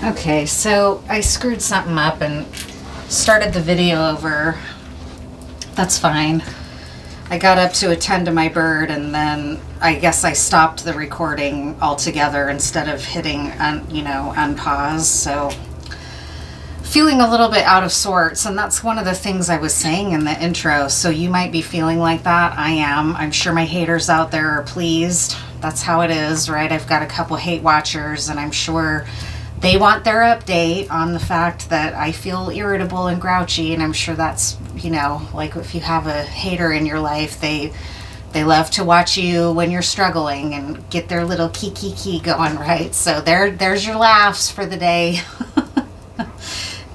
Okay, so I screwed something up and started the video over. That's fine. I got up to attend to my bird, and then I guess I stopped the recording altogether instead of hitting unpause. So feeling a little bit out of sorts, and that's one of the things I was saying in the intro. So you might be feeling like that. I am. I'm sure my haters out there are pleased. That's how it is, right? I've got a couple hate watchers, and I'm sure they want their update on the fact that I feel irritable and grouchy, and I'm sure that's, like if you have a hater in your life, they love to watch you when you're struggling and get their little key going, right? So there's your laughs for the day.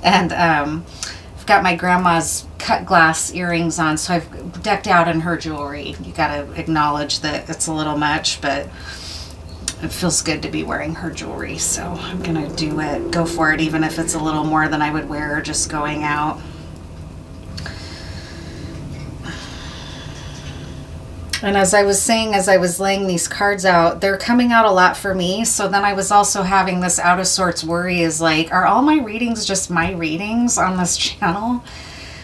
And I've got my grandma's cut glass earrings on, so I've decked out in her jewelry. You gotta acknowledge that it's a little much, but it feels good to be wearing her jewelry, so I'm gonna do it, go for it, even if it's a little more than I would wear just going out. And as I was saying, as I was laying these cards out, they're coming out a lot for me. So then I was also having this out of sorts worry is like, are all my readings just my readings on this channel?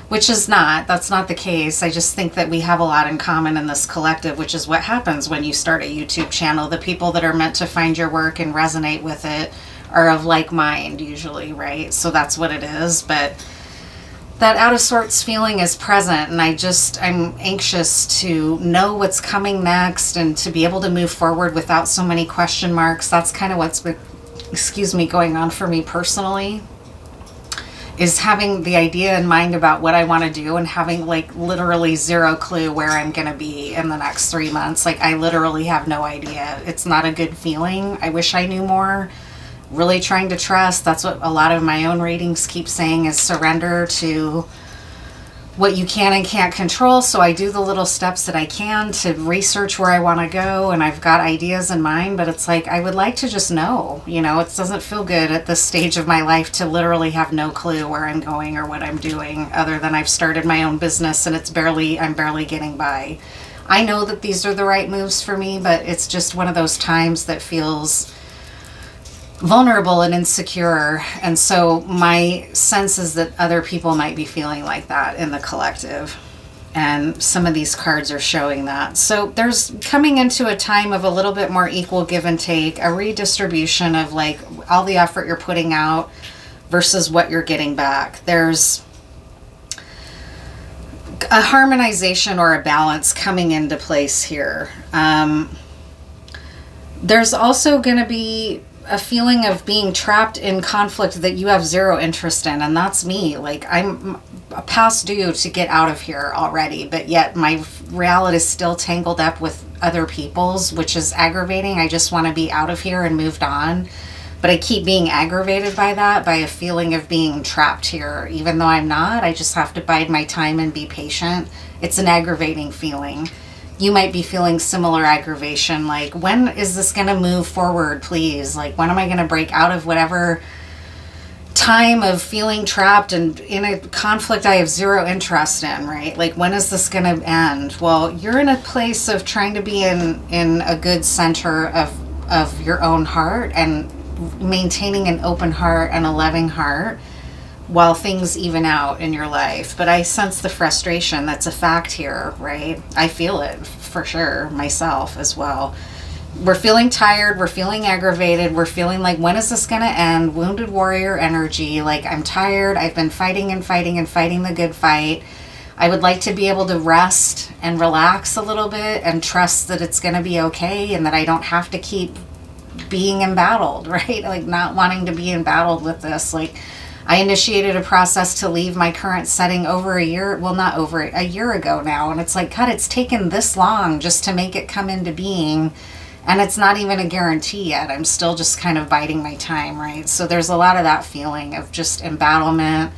Which is not. That's not the case. I just think that we have a lot in common in this collective, which is what happens when you start a YouTube channel. The people that are meant to find your work and resonate with it are of like mind usually, right? So that's what it is. But that out of sorts feeling is present, and I'm anxious to know what's coming next and to be able to move forward without so many question marks. That's kind of what's been, going on for me personally, is having the idea in mind about what I want to do and having like literally zero clue where I'm going to be in the next 3 months. Like I literally have no idea. It's not a good feeling. I wish I knew more. Really trying to trust. That's what a lot of my own readings keep saying, is surrender to what you can and can't control. So I do the little steps that I can to research where I want to go, and I've got ideas in mind, but it's like I would like to just know. It doesn't feel good at this stage of my life to literally have no clue where I'm going or what I'm doing, other than I've started my own business and I'm barely getting by. I know that these are the right moves for me, but it's just one of those times that feels vulnerable and insecure, and so my sense is that other people might be feeling like that in the collective, and some of these cards are showing that. So there's coming into a time of a little bit more equal give and take, a redistribution of like all the effort you're putting out versus what you're getting back. There's a harmonization or a balance coming into place here. There's also going to be a feeling of being trapped in conflict that you have zero interest in, and that's me. Like I'm past due to get out of here already, but yet my reality is still tangled up with other people's, which is aggravating. I just want to be out of here and moved on, but I keep being aggravated by that, by a feeling of being trapped here, even though I'm not. I just have to bide my time and be patient. It's an aggravating feeling. You might be feeling similar aggravation, like, when is this going to move forward, please? Like, when am I going to break out of whatever time of feeling trapped and in a conflict I have zero interest in, right? Like, when is this going to end? Well, you're in a place of trying to be in a good center of your own heart and maintaining an open heart and a loving heart while things even out in your life. But I sense the frustration. That's a fact here, right? I feel it for sure myself as well. We're feeling tired. We're feeling aggravated. We're feeling like, when is this going to end? Wounded warrior energy. Like, I'm tired. I've been fighting and fighting and fighting the good fight. I would like to be able to rest and relax a little bit and trust that it's going to be okay and that I don't have to keep being embattled, right? Like, not wanting to be embattled with this. Like, I initiated a process to leave my current setting a year ago now. And it's like, God, it's taken this long just to make it come into being. And it's not even a guarantee yet. I'm still just kind of biding my time, right? So there's a lot of that feeling of just embattlement,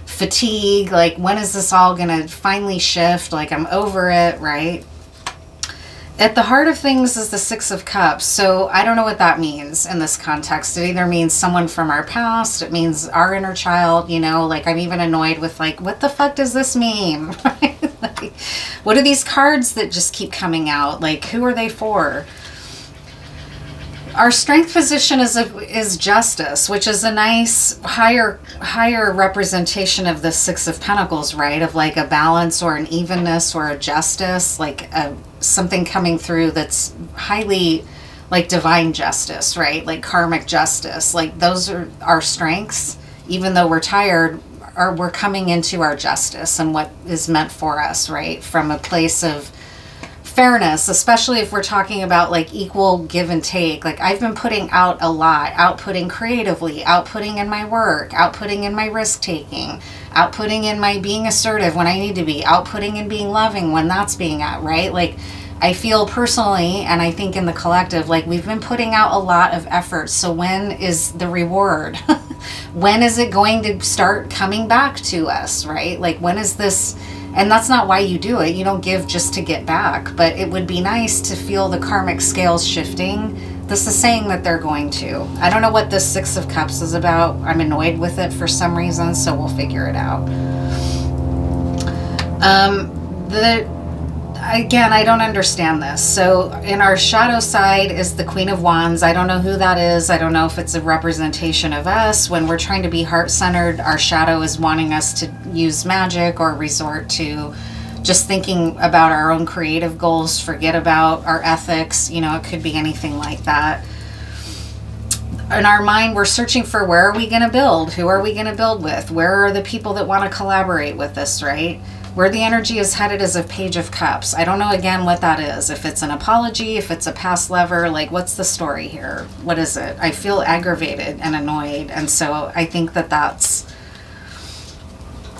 fatigue. Like, when is this all going to finally shift? Like, I'm over it, right? At the heart of things is the Six of Cups. So I don't know what that means in this context. It either means someone from our past. It means our inner child, like I'm even annoyed with like, what the fuck does this mean? Like, what are these cards that just keep coming out? Like, who are they for? Our strength position is justice, which is a nice higher representation of the Six of Pentacles, right? Of like a balance or an evenness or a justice, like something coming through that's highly like divine justice, right? Like karmic justice. Like those are our strengths. Even though we're tired, we're coming into our justice and what is meant for us, right? From a place of fairness, especially if we're talking about like equal give and take. Like I've been putting out a lot, outputting creatively, outputting in my work, outputting in my risk taking, outputting in my being assertive when I need to be, outputting in being loving when that's being out, right? Like I feel personally, and I think in the collective, like we've been putting out a lot of effort. So when is the reward? When is it going to start coming back to us, right? Like when is this? And that's not why you do it. You don't give just to get back. But it would be nice to feel the karmic scales shifting. This is saying that they're going to. I don't know what this Six of Cups is about. I'm annoyed with it for some reason, so we'll figure it out. Again, I don't understand this. So in our shadow side is the Queen of Wands. I don't know who that is. I don't know if it's a representation of us. When we're trying to be heart-centered, our shadow is wanting us to use magic or resort to just thinking about our own creative goals, forget about our ethics. You know, it could be anything like that. In our mind, we're searching for where are we going to build? Who are we going to build with? Where are the people that want to collaborate with us, right? Where the energy is headed is a Page of Cups. I don't know, again, what that is. If it's an apology, if it's a past lover, like what's the story here? What is it? I feel aggravated and annoyed. And so I think that that's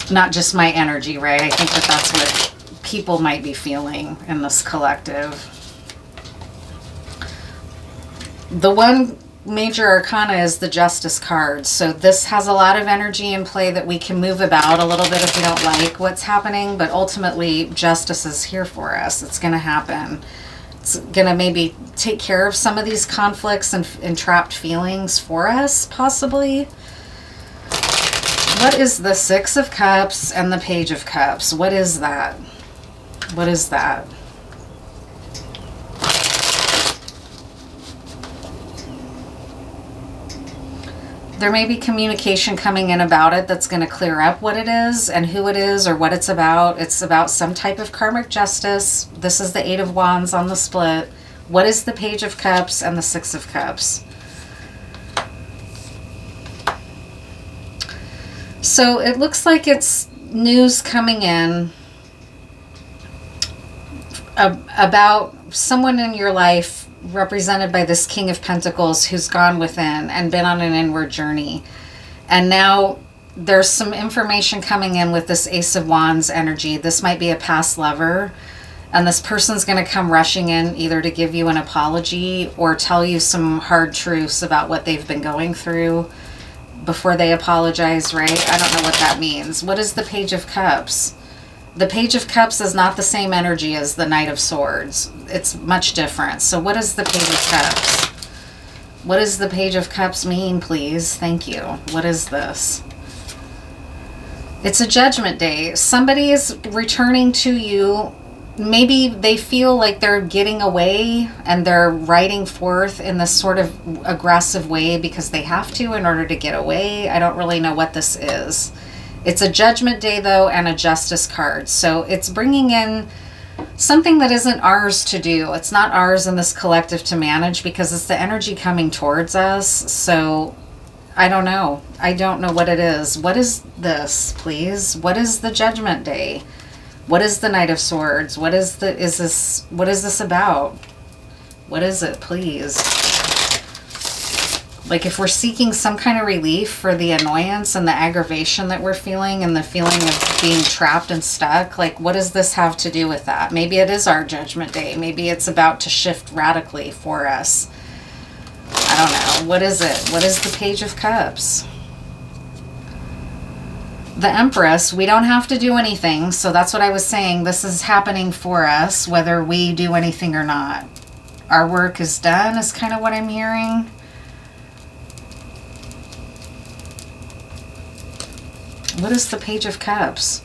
not just my energy, right? I think that that's what people might be feeling in this collective. The one major arcana is the Justice card. So this has a lot of energy in play that we can move about a little bit if we don't like what's happening, but ultimately justice is here for us. It's going to happen. It's going to maybe take care of some of these conflicts and trapped feelings for us, possibly. What is the Six of Cups and the Page of Cups? What is that? What is that? There may be communication coming in about it that's going to clear up what it is and who it is or what it's about. It's about some type of karmic justice. This is the Eight of Wands on the split. What is the Page of Cups and the Six of Cups? So it looks like it's news coming in about someone in your life represented by this King of Pentacles who's gone within and been on an inward journey. And now there's some information coming in with this Ace of Wands energy. This might be a past lover, and this person's going to come rushing in either to give you an apology or tell you some hard truths about what they've been going through before they apologize, right? I don't know what that means. What is the Page of Cups? The Page of Cups is not the same energy as the Knight of Swords. It's much different. So what is the Page of Cups? What does the Page of Cups mean, please? Thank you. What is this? It's a judgment day. Somebody is returning to you. Maybe they feel like they're getting away and they're riding forth in this sort of aggressive way because they have to in order to get away. I don't really know what this is. It's a judgment day, though, and a justice card. So it's bringing in something that isn't ours to do. It's not ours in this collective to manage because it's the energy coming towards us. So I don't know. I don't know what it is. What is this, please? What is the judgment day? What is the Knight of Swords? What is this about? What is it, please? Like if we're seeking some kind of relief for the annoyance and the aggravation that we're feeling and the feeling of being trapped and stuck, like what does this have to do with that? Maybe it is our judgment day. Maybe it's about to shift radically for us. I don't know. What is it? What is the Page of Cups? The Empress. We don't have to do anything. So that's what I was saying. This is happening for us, whether we do anything or not. Our work is done is kind of what I'm hearing. What is the Page of Cups?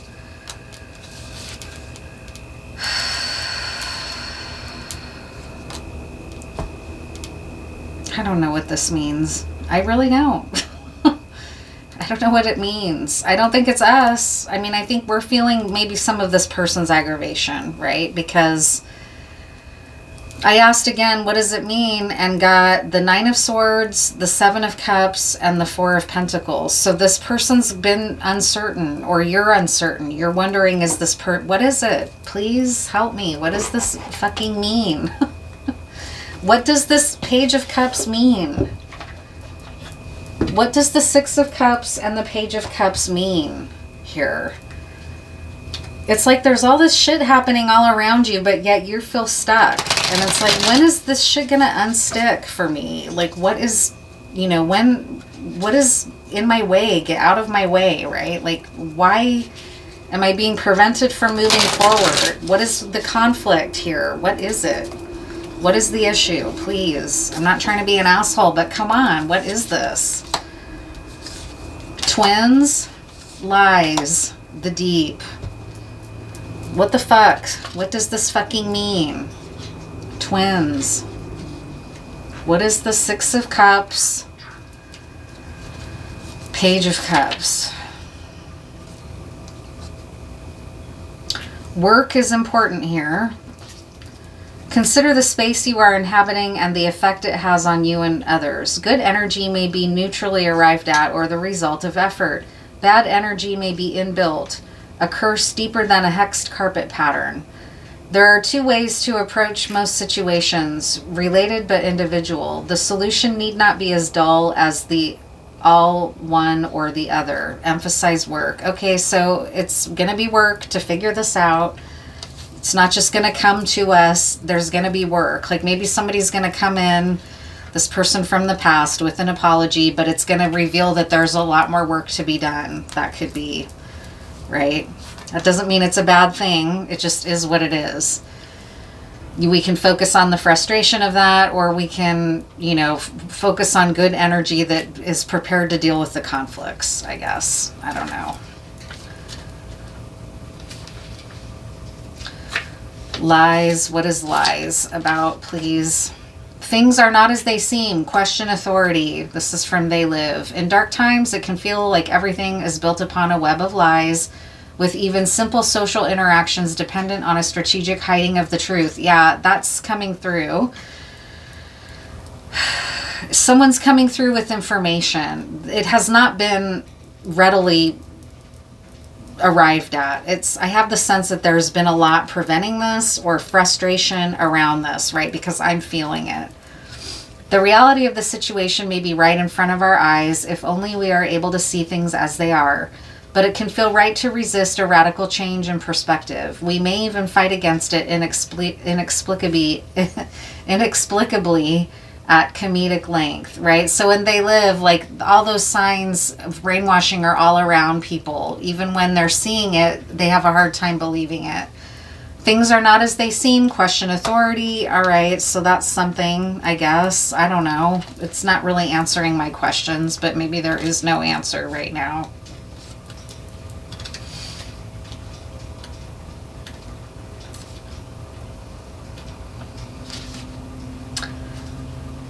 I don't know what this means. I really don't. I don't know what it means. I don't think it's us. I mean, I think we're feeling maybe some of this person's aggravation, right? Because I asked again, what does it mean? And got the 9 of Swords, the 7 of Cups, and the 4 of Pentacles. So this person's been uncertain, or you're uncertain. You're wondering, is this what is it? Please help me. What does this fucking mean? What does this Page of Cups mean? What does the 6 of Cups and the Page of Cups mean here? It's like there's all this shit happening all around you, but yet you feel stuck. And it's like, when is this shit gonna unstick for me? Like, what is, you know, what is in my way? Get out of my way, right? Like, why am I being prevented from moving forward? What is the conflict here? What is it? What is the issue? Please. I'm not trying to be an asshole, but come on. What is this? Twins, lies, the deep. What the fuck? What does this fucking mean? Twins. What is the 6 of Cups? Page of Cups. Work is important here. Consider the space you are inhabiting and the effect it has on you and others. Good energy may be neutrally arrived at or the result of effort. Bad energy may be inbuilt, a curse deeper than a hexed carpet pattern. There are 2 ways to approach most situations, related but individual. The solution need not be as dull as the all one or the other. Emphasize work. Okay, so it's going to be work to figure this out. It's not just going to come to us. There's going to be work. Like maybe somebody's going to come in, this person from the past, with an apology, but it's going to reveal that there's a lot more work to be done. That could be, right? That doesn't mean it's a bad thing. It just is what it is. We can focus on the frustration of that, or we can, you know, focus on good energy that is prepared to deal with the conflicts, I guess. I don't know. Lies. What is lies about, please? Things are not as they seem. Question authority. This is from They Live. In dark times, it can feel like everything is built upon a web of lies, with even simple social interactions dependent on a strategic hiding of the truth. Yeah, that's coming through. Someone's coming through with information. It has not been readily arrived at. I have the sense that there's been a lot preventing this, or frustration around this, right? Because I'm feeling it. The reality of the situation may be right in front of our eyes if only we are able to see things as they are. But it can feel right to resist a radical change in perspective. We may even fight against it inexplicably at comedic length, right? So when They Live, like all those signs of brainwashing are all around people. Even when they're seeing it, they have a hard time believing it. Things are not as they seem. Question authority. All right, so that's something, I guess. I don't know. It's not really answering my questions, but maybe there is no answer right now.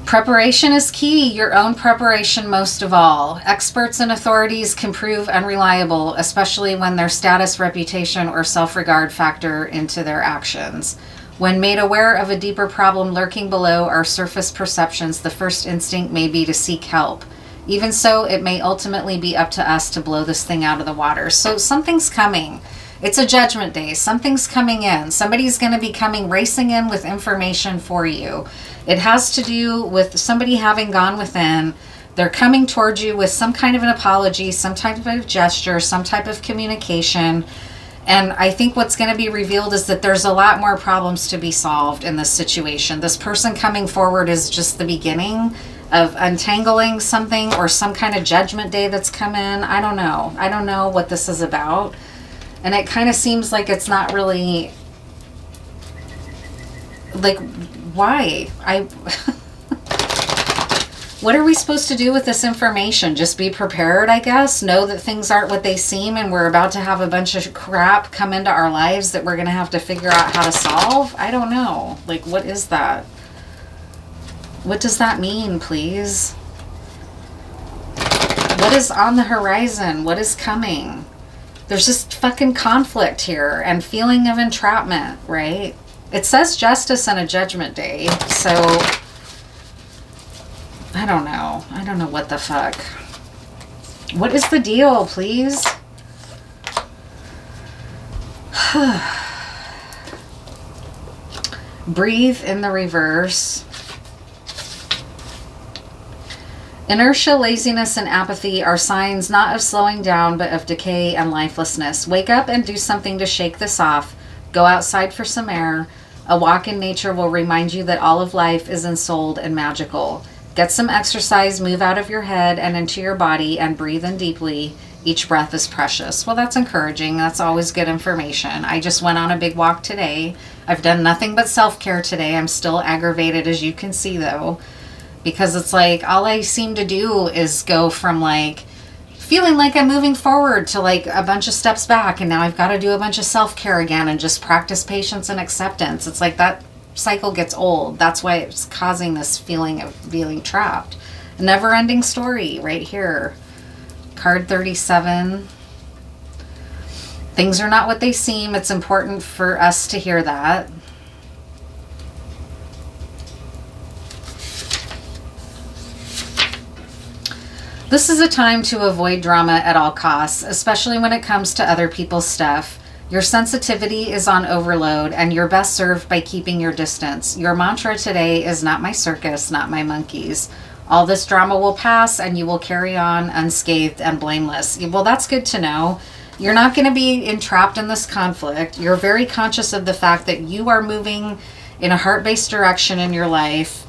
Preparation is key, your own preparation most of all. Experts and authorities can prove unreliable, especially when their status, reputation, or self-regard factor into their actions. When made aware of a deeper problem lurking below our surface perceptions, the first instinct may be to seek help. Even so, it may ultimately be up to us to blow this thing out of the water. So something's coming. It's a judgment day. Something's coming in. Somebody's going to be coming racing in with information for you. It has to do with somebody having gone within. They're coming towards you with some kind of an apology, some type of gesture, some type of communication. And I think what's going to be revealed is that there's a lot more problems to be solved in this situation. This person coming forward is just the beginning of untangling something, or some kind of judgment day that's come in. I don't know. I don't know what this is about. And it kind of seems like it's not really, like, why? What are we supposed to do with this information? Just be prepared, I guess? Know that things aren't what they seem, and we're about to have a bunch of crap come into our lives that we're going to have to figure out how to solve? I don't know. Like, what is that? What does that mean, please? What is on the horizon? What is coming? There's just fucking conflict here and feeling of entrapment, right? It says justice and a judgment day, so I don't know. I don't know what the fuck. What is the deal, please? Breathe in the reverse. Inertia, laziness, and apathy are signs not of slowing down, but of decay and lifelessness. Wake up and do something to shake this off. Go outside for some air. A walk in nature will remind you that all of life is ensouled and magical. Get some exercise, move out of your head and into your body, and breathe in deeply. Each breath is precious. Well, that's encouraging. That's always good information. I just went on a big walk today. I've done nothing but self-care today. I'm still aggravated, as you can see, though. Because it's like, all I seem to do is go from like feeling like I'm moving forward to like a bunch of steps back. And now I've got to do a bunch of self-care again and just practice patience and acceptance. It's like that cycle gets old. That's why it's causing this feeling of feeling trapped. A never-ending story right here. Card 37. Things are not what they seem. It's important for us to hear that. This is a time to avoid drama at all costs, especially when it comes to other people's stuff. Your sensitivity is on overload, and you're best served by keeping your distance. Your mantra today is not my circus, not my monkeys. All this drama will pass, and you will carry on unscathed and blameless. Well, that's good to know. You're not going to be entrapped in this conflict. You're very conscious of the fact that you are moving in a heart-based direction in your life.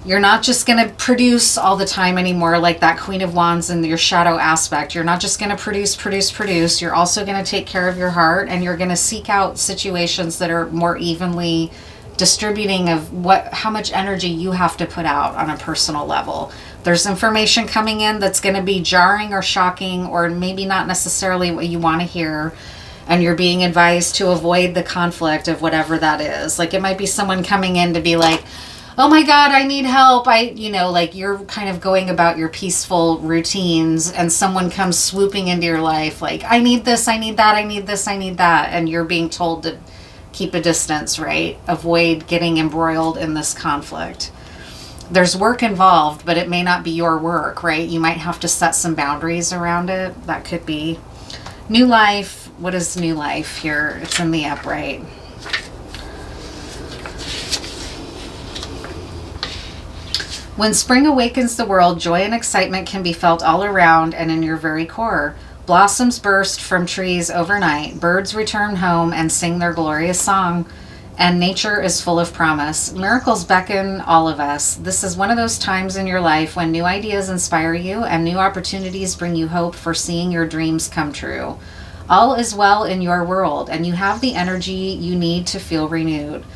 You're not just going to produce all the time anymore like that Queen of Wands in your shadow aspect. You're not just going to produce. You're also going to take care of your heart, and you're going to seek out situations that are more evenly distributing of how much energy you have to put out on a personal level. There's information coming in that's going to be jarring or shocking, or maybe not necessarily what you want to hear. And you're being advised to avoid the conflict of whatever that is. Like, it might be someone coming in to be like, oh my God, I need help. Like you're kind of going about your peaceful routines, and someone comes swooping into your life like, I need this, I need that, I need this, I need that. And you're being told to keep a distance, right? Avoid getting embroiled in this conflict. There's work involved, but it may not be your work, right? You might have to set some boundaries around it. That could be. New life. What is new life here? It's in the upright. When spring awakens the world, joy and excitement can be felt all around and in your very core. Blossoms burst from trees overnight. Birds return home and sing their glorious song. And nature is full of promise. Miracles beckon all of us. This is one of those times in your life when new ideas inspire you and new opportunities bring you hope for seeing your dreams come true. All is well in your world, and you have the energy you need to feel renewed.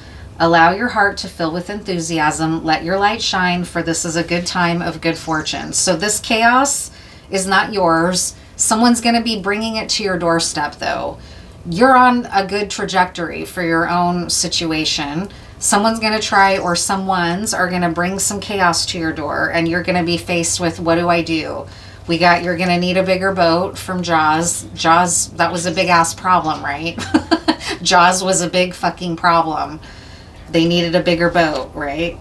Allow your heart to fill with enthusiasm. Let your light shine, for this is a good time of good fortune. So this chaos is not yours. Someone's going to be bringing it to your doorstep, though. You're on a good trajectory for your own situation. Someone's going to try, or someone's are going to bring some chaos to your door, and you're going to be faced with, what do I do? You're going to need a bigger boat from Jaws. Jaws, that was a big ass problem, right? Jaws was a big fucking problem. They needed a bigger boat, right?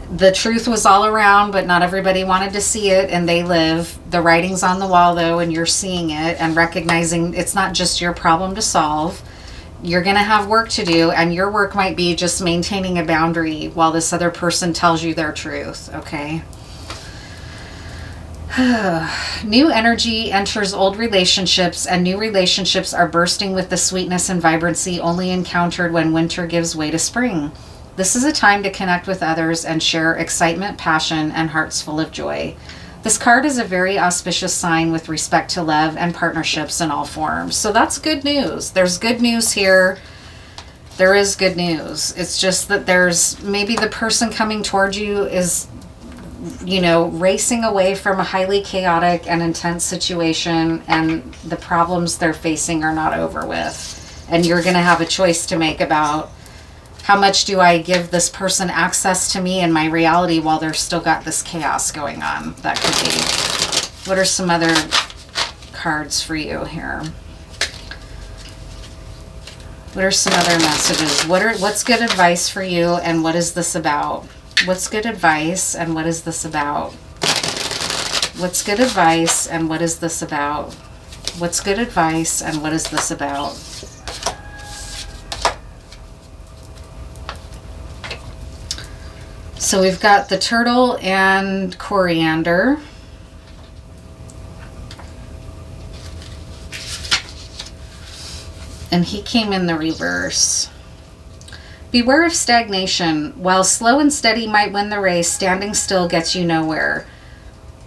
The truth was all around, but not everybody wanted to see it, and they live. The writing's on the wall, though, and you're seeing it and recognizing it's not just your problem to solve. You're going to have work to do, and your work might be just maintaining a boundary while this other person tells you their truth, okay? New energy enters old relationships, and new relationships are bursting with the sweetness and vibrancy only encountered when winter gives way to spring. This is a time to connect with others and share excitement, passion, and hearts full of joy. This card is a very auspicious sign with respect to love and partnerships in all forms. So that's good news. There's good news here. There is good news. It's just that there's maybe the person coming towards you is, racing away from a highly chaotic and intense situation, and the problems they're facing are not over with. And you're going to have a choice to make about How much do I give this person access to me and my reality while they're still got this chaos going on? That could be. What are some other cards for you here? What are some other messages? What's good advice for you, and what is this about? What's good advice, and what is this about? What's good advice, and what is this about? What's good advice, and what is this about? So we've got the turtle and coriander. And he came in the reverse. Beware of stagnation. While slow and steady might win the race, standing still gets you nowhere.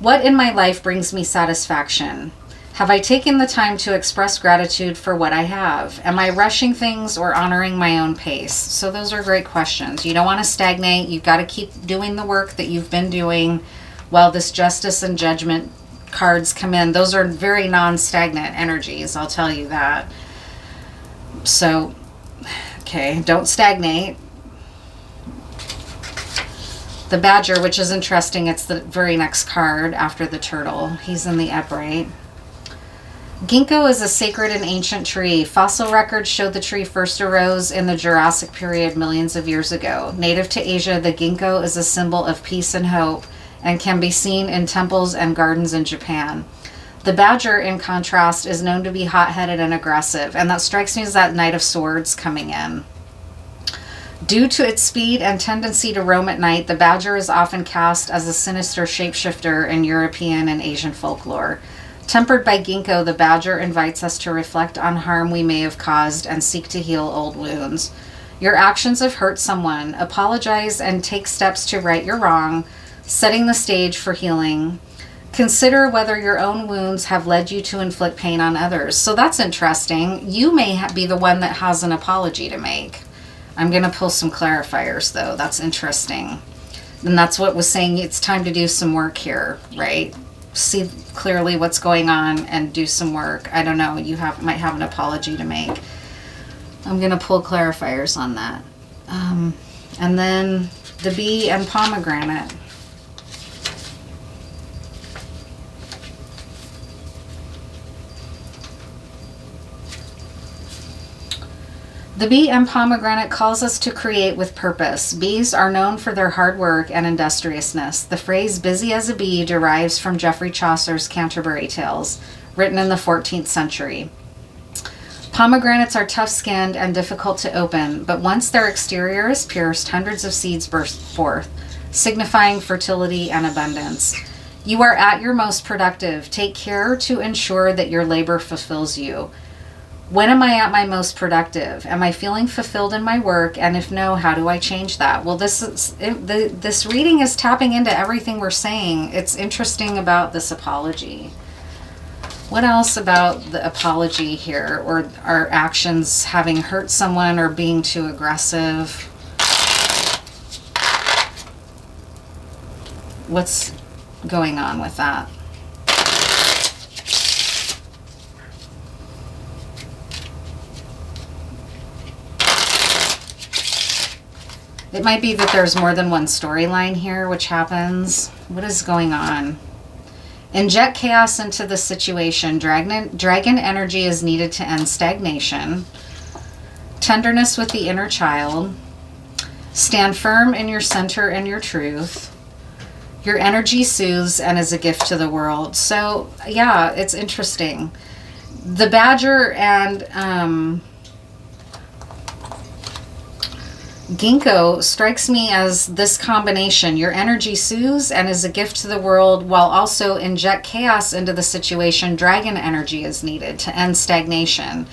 What in my life brings me satisfaction? Have I taken the time to express gratitude for what I have? Am I rushing things or honoring my own pace? So those are great questions. You don't want to stagnate. You've got to keep doing the work that you've been doing while this justice and judgment cards come in. Those are very non-stagnant energies, I'll tell you that. So, okay, don't stagnate. The badger, which is interesting, it's the very next card after the turtle. He's in the upright. Ginkgo is a sacred and ancient tree. Fossil records show the tree first arose in the Jurassic period millions of years ago. Native to Asia, the ginkgo is a symbol of peace and hope and can be seen in temples and gardens in Japan. The badger, in contrast, is known to be hot-headed and aggressive, and that strikes me as that Knight of Swords coming in. Due to its speed and tendency to roam at night, the badger is often cast as a sinister shapeshifter in European and Asian folklore. Tempered by ginkgo, the badger invites us to reflect on harm we may have caused and seek to heal old wounds. Your actions have hurt someone. Apologize and take steps to right your wrong, setting the stage for healing. Consider whether your own wounds have led you to inflict pain on others. So that's interesting. You may be the one that has an apology to make. I'm going to pull some clarifiers, though. That's interesting. And that's what was saying it's time to do some work here, right? See clearly what's going on and do some work. I don't know. You might have an apology to make. I'm going to pull clarifiers on that. And then the bee and pomegranate. The bee and pomegranate calls us to create with purpose. Bees are known for their hard work and industriousness. The phrase busy as a bee derives from Geoffrey Chaucer's Canterbury Tales, written in the 14th century. Pomegranates are tough-skinned and difficult to open, but once their exterior is pierced, hundreds of seeds burst forth, signifying fertility and abundance. You are at your most productive. Take care to ensure that your labor fulfills you. When am I at my most productive? Am I feeling fulfilled in my work? And if no, how do I change that? Well, this reading is tapping into everything we're saying. It's interesting about this apology. What else about the apology here? Or our actions having hurt someone or being too aggressive? What's going on with that? It might be that there's more than one storyline here, which happens. What is going on? Inject chaos into the situation. Dragon energy is needed to end stagnation. Tenderness with the inner child. Stand firm in your center and your truth. Your energy soothes and is a gift to the world. So, yeah, it's interesting. The badger and ginkgo strikes me as this combination. Your energy soothes and is a gift to the world, while also inject chaos into the situation. Dragon energy is needed to end stagnation.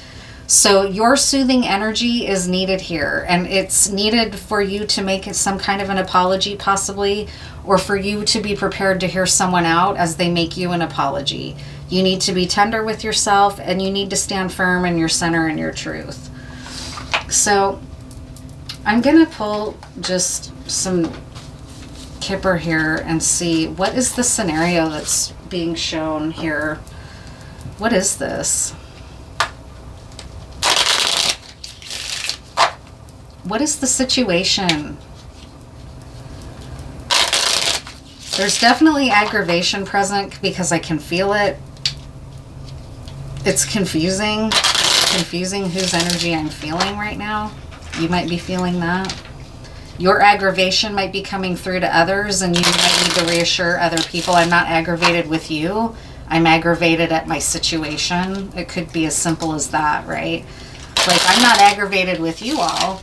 So your soothing energy is needed here, and it's needed for you to make some kind of an apology possibly, or for you to be prepared to hear someone out as they make you an apology. You need to be tender with yourself, and you need to stand firm in your center and your truth. So I'm going to pull just some Kipper here and see what is the scenario that's being shown here. What is this? What is the situation? There's definitely aggravation present because I can feel it. It's confusing. Confusing whose energy I'm feeling right now. You might be feeling that. Your aggravation might be coming through to others, and you might need to reassure other people, I'm not aggravated with you. I'm aggravated at my situation. It could be as simple as that, right? Like, I'm not aggravated with you all.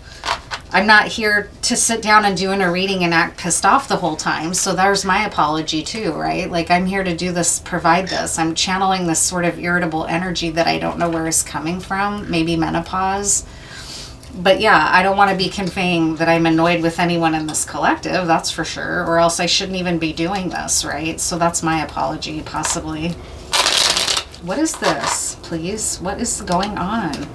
I'm not here to sit down and do a reading and act pissed off the whole time. So there's my apology too, right? Like, I'm here to do this, provide this. I'm channeling this sort of irritable energy that I don't know where it's coming from. Maybe menopause. But yeah, I don't want to be conveying that I'm annoyed with anyone in this collective, that's for sure. Or else I shouldn't even be doing this, right? So that's my apology, possibly. What is this, please? What is going on?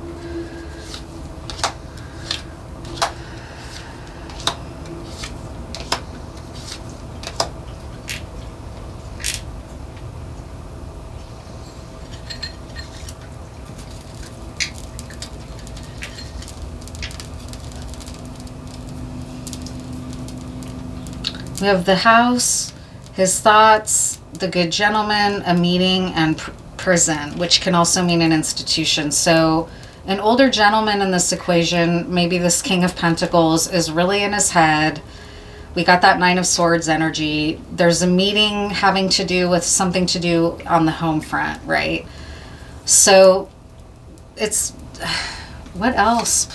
We have the house, his thoughts, the good gentleman, a meeting, and prison, which can also mean an institution. So an older gentleman in this equation, maybe this King of Pentacles, is really in his head. We got that Nine of Swords energy. There's a meeting having to do with something to do on the home front, right? So it's, what else?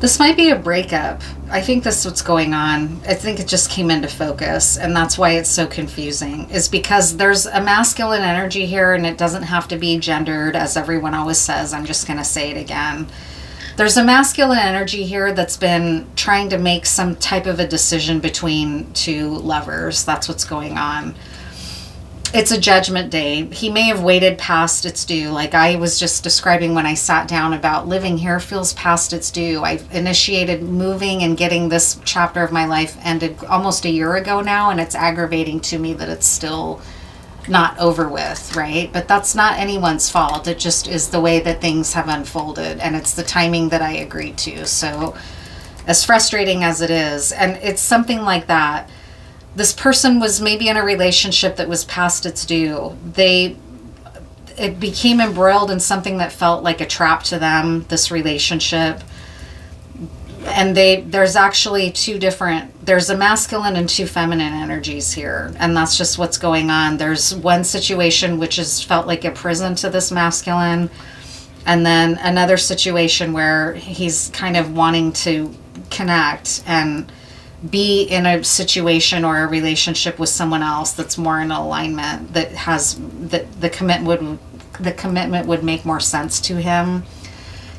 This might be a breakup. I think that's what's going on. I think it just came into focus, and that's why it's so confusing, is because there's a masculine energy here, and it doesn't have to be gendered, as everyone always says. I'm just going to say it again. There's a masculine energy here that's been trying to make some type of a decision between two lovers. That's what's going on. It's a judgment day. He may have waited past its due. Like I was just describing when I sat down about living here feels past its due. I initiated moving and getting this chapter of my life ended almost a year ago now, and it's aggravating to me that it's still not over with, right? But that's not anyone's fault. It just is the way that things have unfolded, and it's the timing that I agreed to. So as frustrating as it is, and it's something like that. This person was maybe in a relationship that was past its due. It became embroiled in something that felt like a trap to them, this relationship. And there's actually there's a masculine and two feminine energies here. And that's just what's going on. There's one situation which has felt like a prison to this masculine. And then another situation where he's kind of wanting to connect and be in a situation or a relationship with someone else that's more in alignment, that has the commitment would make more sense to him.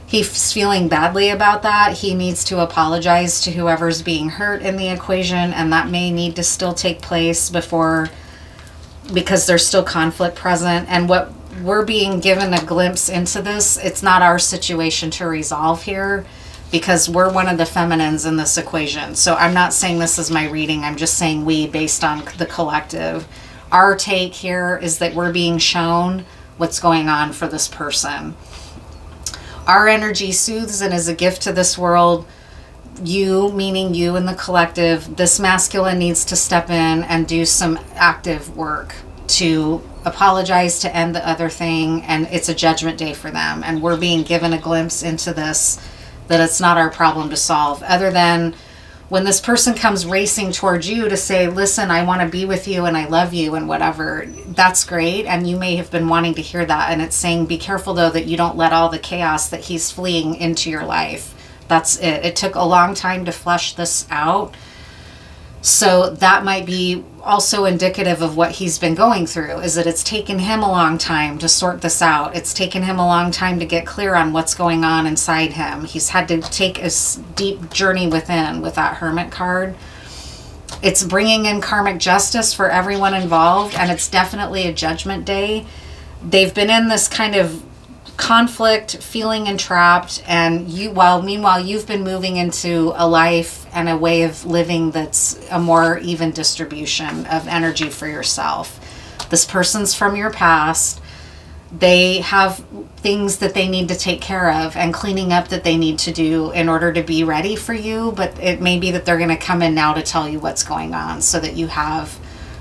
He's feeling badly about that. He needs to apologize to whoever's being hurt in the equation, and that may need to still take place because there's still conflict present. And what we're being given a glimpse into this, it's not our situation to resolve here, because we're one of the feminines in this equation. So I'm not saying this is my reading. I'm just saying based on the collective. Our take here is that we're being shown what's going on for this person. Our energy soothes and is a gift to this world. You, meaning you in the collective, this masculine needs to step in and do some active work to apologize, to end the other thing, and it's a judgment day for them. And we're being given a glimpse into this, that it's not our problem to solve, other than when this person comes racing towards you to say, listen, I want to be with you and I love you and whatever. That's great. And you may have been wanting to hear that. And it's saying, be careful though, that you don't let all the chaos that he's fleeing into your life. That's it. It took a long time to flesh this out. So that might be also indicative of what he's been going through, is that it's taken him a long time to sort this out. It's taken him a long time to get clear on what's going on inside him. He's had to take a deep journey within with that Hermit card. It's bringing in karmic justice for everyone involved, and it's definitely a judgment day. They've been in this kind of conflict, feeling entrapped, and meanwhile you've been moving into a life and a way of living that's a more even distribution of energy for yourself. This person's from your past. They have things that they need to take care of and cleaning up that they need to do in order to be ready for you, but it may be that they're going to come in now to tell you what's going on so that you have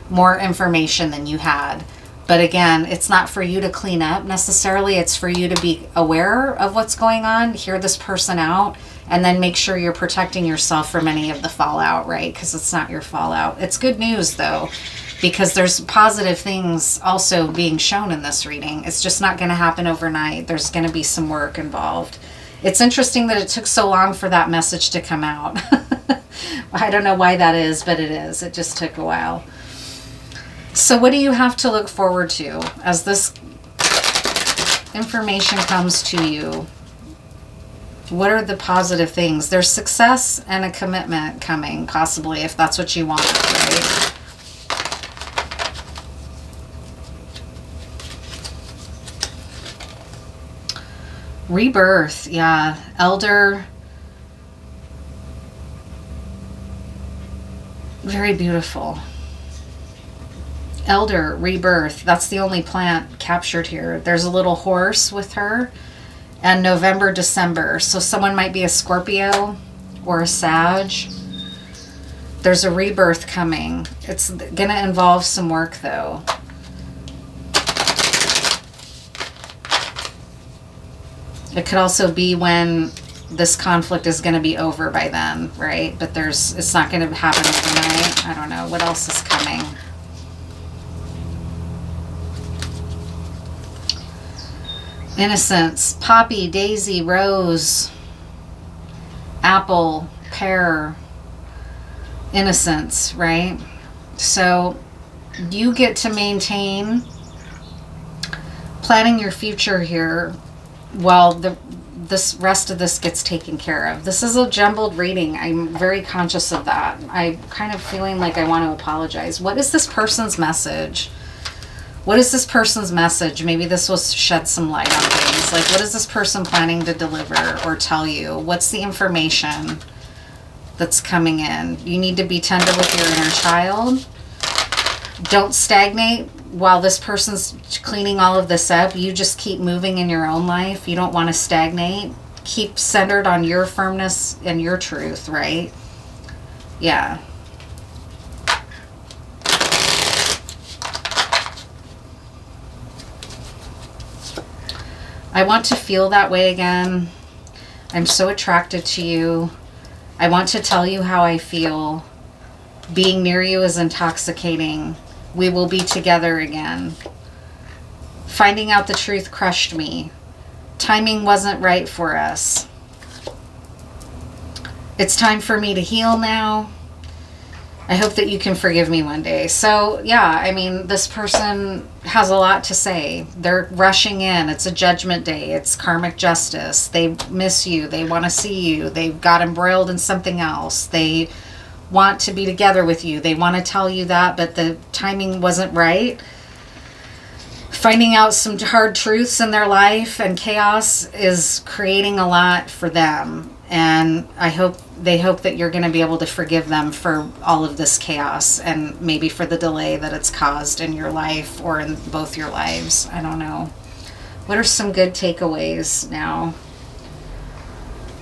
more information than you had. But again, it's not for you to clean up necessarily. It's for you to be aware of what's going on, hear this person out, and then make sure you're protecting yourself from any of the fallout, right? Because it's not your fallout. It's good news, though, because there's positive things also being shown in this reading. It's just not going to happen overnight. There's going to be some work involved. It's interesting that it took so long for that message to come out. I don't know why that is, but it is. It just took a while. So what do you have to look forward to as this information comes to you? What are the positive things? There's success and a commitment coming, possibly, if that's what you want, right? Rebirth, yeah. Elder. Very beautiful. Elder, rebirth. That's the only plant captured here. There's a little horse with her. And November, December. So someone might be a Scorpio or a Sag. There's a rebirth coming. It's going to involve some work, though. It could also be when this conflict is going to be over by then, right? But it's not going to happen overnight. I don't know. What else is coming? Innocence, poppy, daisy, rose, apple, pear, innocence, right? So you get to maintain planning your future here while this rest of this gets taken care of. This is a jumbled reading. I'm very conscious of that. I'm kind of feeling like I want to apologize. What is this person's message? What is this person's message? Maybe this will shed some light on things. Like, what is this person planning to deliver or tell you? What's the information that's coming in? You need to be tender with your inner child. Don't stagnate while this person's cleaning all of this up. You just keep moving in your own life. You don't want to stagnate. Keep centered on your firmness and your truth, right? Yeah. I want to feel that way again. I'm so attracted to you. I want to tell you how I feel. Being near you is intoxicating. We will be together again. Finding out the truth crushed me. Timing wasn't right for us. It's time for me to heal now. I hope that you can forgive me one day. So, yeah, I mean, this person has a lot to say. They're rushing in. It's a judgment day. It's karmic justice. They miss you. They want to see you. They've got embroiled in something else. They want to be together with you. They want to tell you that, but the timing wasn't right. Finding out some hard truths in their life and chaos is creating a lot for them. And they hope that you're going to be able to forgive them for all of this chaos and maybe for the delay that it's caused in your life or in both your lives. I don't know. What are some good takeaways now?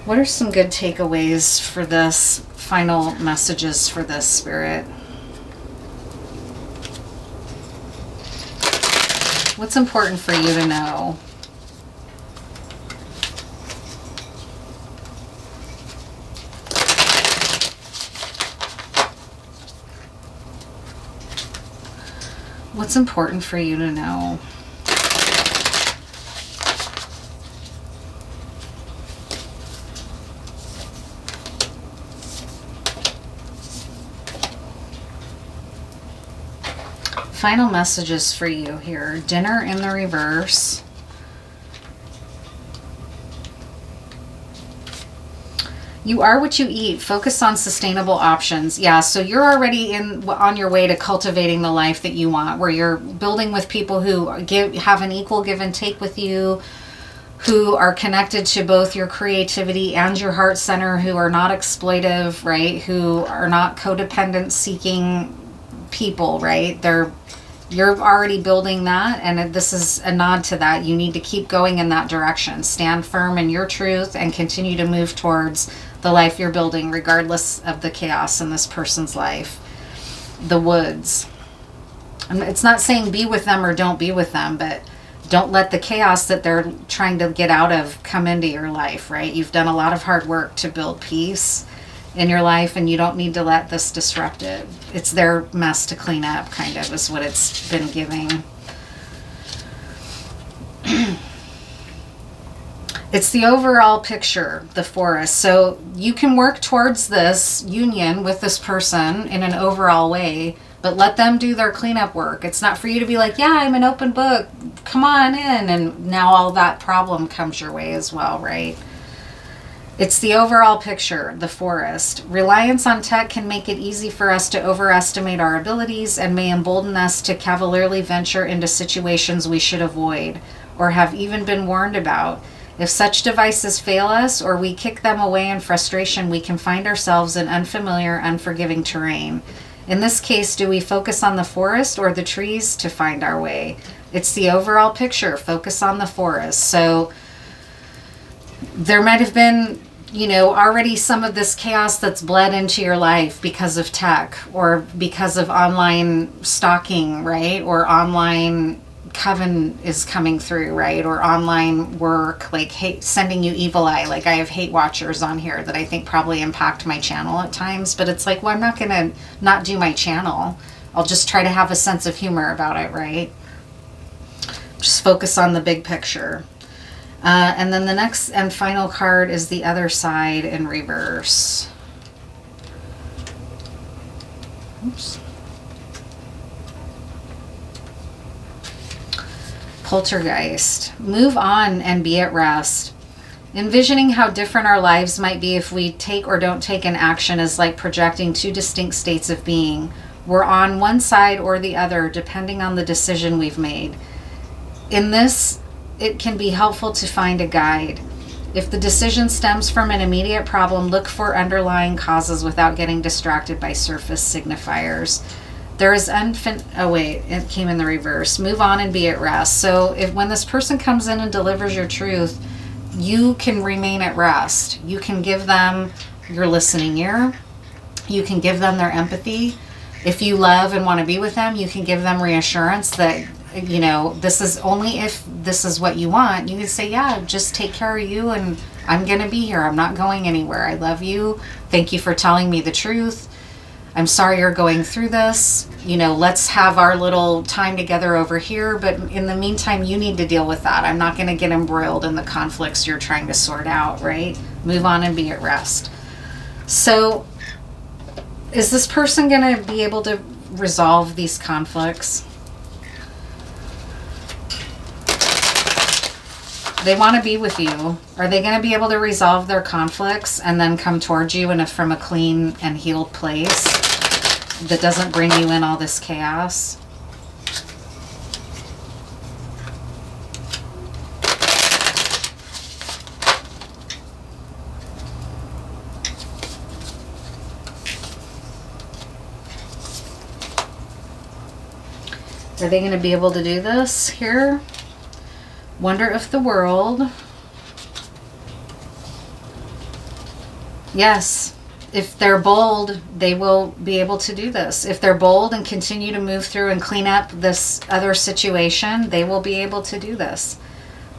What are some good takeaways for this? Final messages for this, Spirit? What's important for you to know? What's important for you to know? Final messages for you here. Dinner in the reverse. You are what you eat. Focus on sustainable options. Yeah, so you're already on your way to cultivating the life that you want, where you're building with people who have an equal give and take with you, who are connected to both your creativity and your heart center, who are not exploitive, right? Who are not codependent seeking people, right? You're already building that, and this is a nod to that. You need to keep going in that direction. Stand firm in your truth and continue to move towards the life you're building, regardless of the chaos in this person's life. The woods. And it's not saying be with them or don't be with them, but don't let the chaos that they're trying to get out of come into your life, right? You've done a lot of hard work to build peace in your life, and you don't need to let this disrupt it. It's their mess to clean up, kind of, is what it's been giving. It's the overall picture, the forest. So you can work towards this union with this person in an overall way, but let them do their cleanup work. It's not for you to be like, yeah, I'm an open book, come on in, and now all that problem comes your way as well, right? It's the overall picture, the forest. Reliance on tech can make it easy for us to overestimate our abilities and may embolden us to cavalierly venture into situations we should avoid or have even been warned about. If such devices fail us or we kick them away in frustration, we can find ourselves in unfamiliar, unforgiving terrain. In this case, do we focus on the forest or the trees to find our way? It's the overall picture. Focus on the forest. So there might have been, already some of this chaos that's bled into your life because of tech or because of online stalking, right? Or online coven is coming through, right? Or online work, like sending you evil eye. Like I have hate watchers on here that I think probably impact my channel at times, but it's like, well, I'm not going to not do my channel. I'll just try to have a sense of humor about it, right? Just focus on the big picture. And then the next and final card is the other side in reverse. Oops. Poltergeist. Move on and be at rest. Envisioning how different our lives might be if we take or don't take an action is like projecting two distinct states of being. We're on one side or the other, depending on the decision we've made. In this, it can be helpful to find a guide. If the decision stems from an immediate problem, look for underlying causes without getting distracted by surface signifiers. There is it came in the reverse. Move on and be at rest. So when this person comes in and delivers your truth, you can remain at rest. You can give them your listening ear. You can give them their empathy. If you love and want to be with them, you can give them reassurance that, this is only if this is what you want. You can say, yeah, just take care of you and I'm going to be here. I'm not going anywhere. I love you. Thank you for telling me the truth. I'm sorry you're going through this. Let's have our little time together over here. But in the meantime, you need to deal with that. I'm not going to get embroiled in the conflicts you're trying to sort out, right? Move on and be at rest. So is this person going to be able to resolve these conflicts? They want to be with you. Are they going to be able to resolve their conflicts and then come towards you from a clean and healed place that doesn't bring you in all this chaos? Are they going to be able to do this here? Wonder of the world. Yes. If they're bold, they will be able to do this. If they're bold and continue to move through and clean up this other situation, they will be able to do this.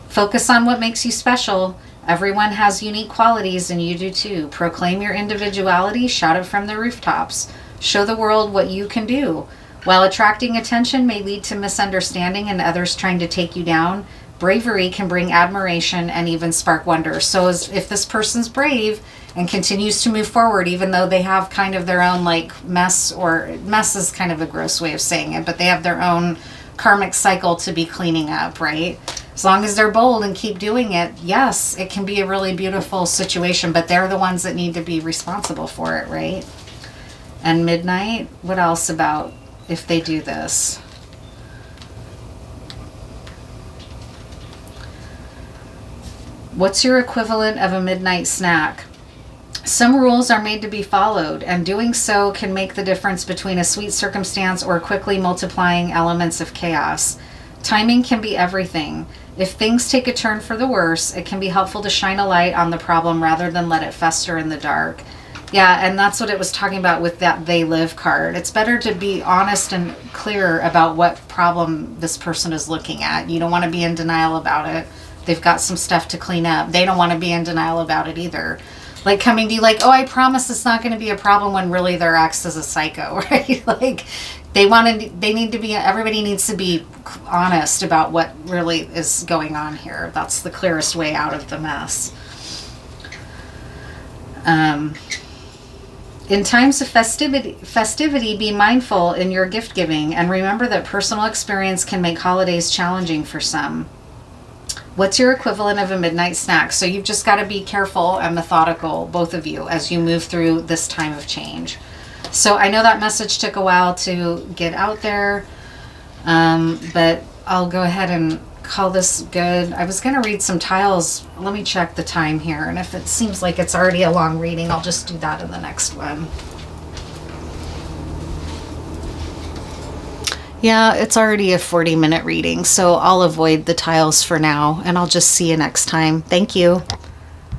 Focus on what makes you special. Everyone has unique qualities and you do too. Proclaim your individuality, shout it from the rooftops. Show the world what you can do. While attracting attention may lead to misunderstanding and others trying to take you down, bravery can bring admiration and even spark wonder. So if this person's brave and continues to move forward, even though they have kind of their own mess is kind of a gross way of saying it, but they have their own karmic cycle to be cleaning up, right? As long as they're bold and keep doing it, yes, it can be a really beautiful situation, but they're the ones that need to be responsible for it, right? And midnight, what else about if they do this? What's your equivalent of a midnight snack? Some rules are made to be followed, and doing so can make the difference between a sweet circumstance or quickly multiplying elements of chaos. Timing can be everything. If things take a turn for the worse, it can be helpful to shine a light on the problem rather than let it fester in the dark. Yeah, and that's what it was talking about with that they live card. It's better to be honest and clear about what problem this person is looking at. You don't want to be in denial about it. They've got some stuff to clean up. They don't want to be in denial about it either. Like coming to you like, oh, I promise it's not going to be a problem, when really their ex is a psycho, right? Like everybody needs to be honest about what really is going on here. That's the clearest way out of the mess. In times of festivity, be mindful in your gift giving, and remember that personal experience can make holidays challenging for some. What's your equivalent of a midnight snack? So you've just got to be careful and methodical, both of you, as you move through this time of change. So I know that message took a while to get out there, but I'll go ahead and call this good. I was going to read some tiles. Let me check the time here, and if it seems like it's already a long reading, I'll just do that in the next one. Yeah, it's already a 40-minute reading, so I'll avoid the tiles for now, and I'll just see you next time. Thank you.